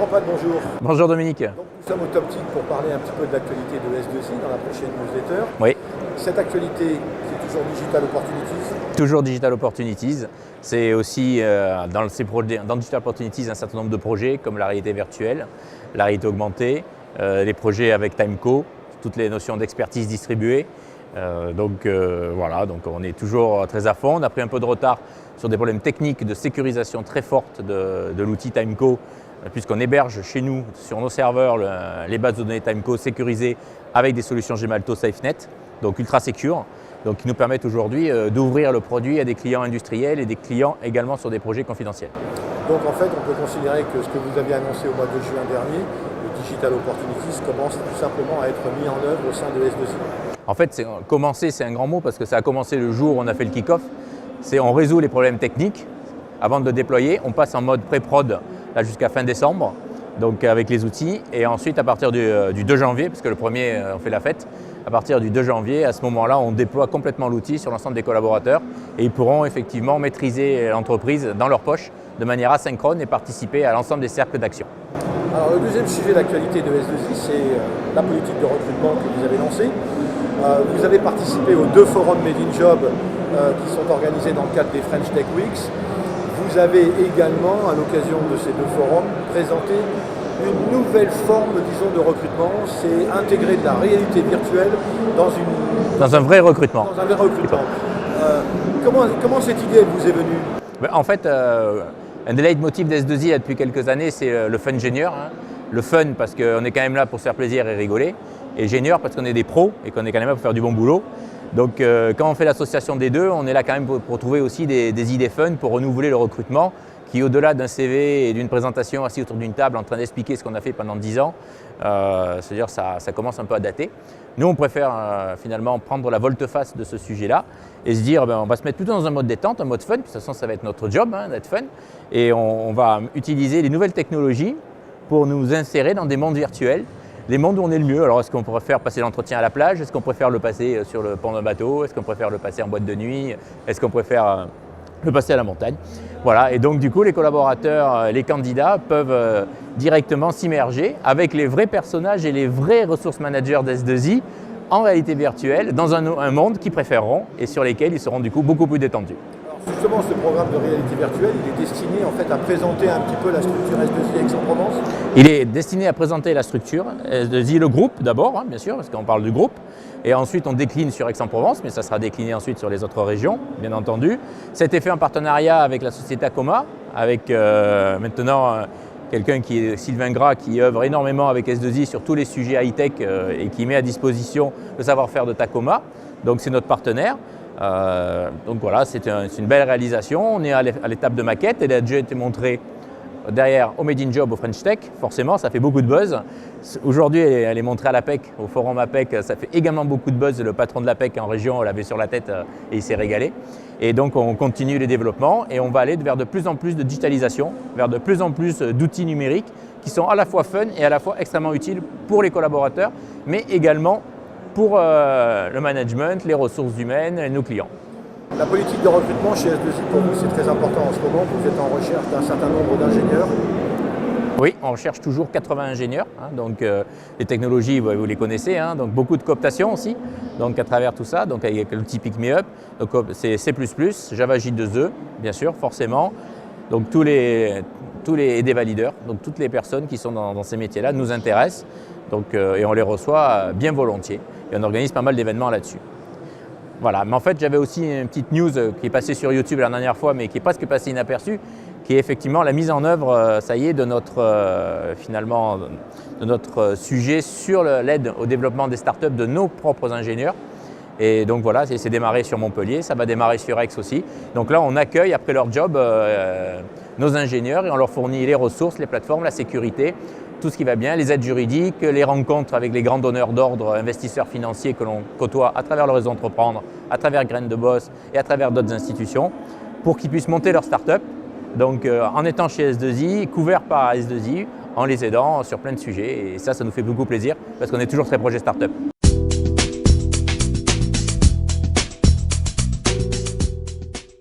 Jean-Paul, bonjour. Bonjour Dominique. Donc, nous sommes au Toptic pour parler un petit peu de l'actualité de S2I dans la prochaine newsletter. Oui. Cette actualité, c'est toujours Digital Opportunities. Toujours Digital Opportunities. C'est aussi dans Digital Opportunities un certain nombre de projets comme la réalité virtuelle, la réalité augmentée, les projets avec Timeco, toutes les notions d'expertise distribuée. Voilà, donc on est toujours très à fond. On a pris un peu de retard sur des problèmes techniques de sécurisation très fortes de l'outil Timeco, puisqu'on héberge chez nous, sur nos serveurs, les bases de données Timeco sécurisées avec des solutions Gemalto SafeNet, donc ultra secure, donc qui nous permettent aujourd'hui d'ouvrir le produit à des clients industriels et des clients également sur des projets confidentiels. Donc en fait, on peut considérer que ce que vous aviez annoncé au mois de juin dernier, le Digital Opportunities, commence tout simplement à être mis en œuvre au sein de S2I. En fait, commencer, c'est un grand mot parce que ça a commencé le jour où on a fait le kick-off. On résout les problèmes techniques avant de le déployer. On passe en mode pré-prod jusqu'à fin décembre, donc avec les outils. Et ensuite, à partir du 2 janvier, parce que le premier, on fait la fête, à partir du 2 janvier, à ce moment-là, on déploie complètement l'outil sur l'ensemble des collaborateurs et ils pourront effectivement maîtriser l'entreprise dans leur poche de manière asynchrone et participer à l'ensemble des cercles d'action. Alors, le deuxième sujet d'actualité de S2I, c'est la politique de recrutement que vous avez lancée. Vous avez participé aux 2 forums Made in Job qui sont organisés dans le cadre des French Tech Weeks. Vous avez également, à l'occasion de ces 2 forums, présenté une nouvelle forme, disons, de recrutement. C'est intégrer de la réalité virtuelle dans un vrai recrutement. Dans un vrai recrutement. Comment cette idée vous est venue? En fait, un des leitmotifs d'S2I depuis quelques années, c'est le fun ingénieur. Le fun parce qu'on est quand même là pour se faire plaisir et rigoler. Et ingénieur parce qu'on est des pros et qu'on est quand même là pour faire du bon boulot. Donc quand on fait l'association des deux, on est là quand même pour trouver aussi des idées fun pour renouveler le recrutement qui, au-delà d'un CV et d'une présentation assis autour d'une table en train d'expliquer ce qu'on a fait pendant 10 ans, c'est-à-dire ça commence un peu à dater. Nous, on préfère finalement prendre la volte-face de ce sujet-là et se dire on va se mettre plutôt dans un mode détente, un mode fun, de toute façon ça va être notre job d'être fun, et on va utiliser les nouvelles technologies pour nous insérer dans des mondes virtuels, les mondes où on est le mieux. Alors est-ce qu'on préfère passer l'entretien à la plage? Est-ce qu'on préfère le passer sur le pont d'un bateau? Est-ce qu'on préfère le passer en boîte de nuit? Est-ce qu'on préfère le passer à la montagne? Voilà, et donc du coup les collaborateurs, les candidats peuvent directement s'immerger avec les vrais personnages et les vrais ressources managers d'S2I en réalité virtuelle dans un monde qu'ils préféreront et sur lesquels ils seront du coup beaucoup plus détendus. Justement, ce programme de réalité virtuelle, il est destiné en fait à présenter un petit peu la structure S2I Aix-en-Provence. Il est destiné à présenter la structure S2I, le groupe d'abord, bien sûr, parce qu'on parle du groupe. Et ensuite, on décline sur Aix-en-Provence, mais ça sera décliné ensuite sur les autres régions, bien entendu. C'était fait en partenariat avec la société Acoma, avec maintenant quelqu'un qui est Sylvain Gras, qui œuvre énormément avec S2I sur tous les sujets high-tech et qui met à disposition le savoir-faire de Tacoma. Donc c'est notre partenaire. Donc voilà, c'est une belle réalisation. On est à l'étape de maquette. Elle a déjà été montrée derrière au Made in Job au French Tech. Forcément, ça fait beaucoup de buzz. Aujourd'hui, elle est montrée à l'APEC, au forum APEC. Ça fait également beaucoup de buzz. Le patron de l'APEC en région l'avait sur la tête et il s'est régalé. Et donc, on continue les développements et on va aller vers de plus en plus de digitalisation, vers de plus en plus d'outils numériques qui sont à la fois fun et à la fois extrêmement utiles pour les collaborateurs, mais également pour le management, les ressources humaines et nos clients. La politique de recrutement chez S2I, pour vous, c'est très important en ce moment. Vous êtes en recherche d'un certain nombre d'ingénieurs. Oui, on recherche toujours 80 ingénieurs. Donc les technologies, vous les connaissez. Donc beaucoup de cooptation aussi. Donc à travers tout ça, donc avec l'outil Pick Me Up, donc c'est C++, Java J2E, bien sûr, forcément. Donc tous les des valideurs, donc toutes les personnes qui sont dans ces métiers-là nous intéressent. Donc, et on les reçoit bien volontiers. Et on organise pas mal d'événements là-dessus. Voilà, mais en fait j'avais aussi une petite news qui est passée sur YouTube la dernière fois, mais qui est presque passée inaperçue, qui est effectivement la mise en œuvre, ça y est, de notre sujet sur l'aide au développement des startups de nos propres ingénieurs. Et donc voilà, c'est démarré sur Montpellier, ça va démarrer sur Aix aussi. Donc là, on accueille après leur job nos ingénieurs et on leur fournit les ressources, les plateformes, la sécurité, tout ce qui va bien, les aides juridiques, les rencontres avec les grands donneurs d'ordre, investisseurs financiers que l'on côtoie à travers le réseau Entreprendre, à travers Graines de Boss et à travers d'autres institutions pour qu'ils puissent monter leur start-up. Donc en étant chez S2I, couverts par S2I, en les aidant sur plein de sujets. Et ça nous fait beaucoup plaisir parce qu'on est toujours très projet start-up.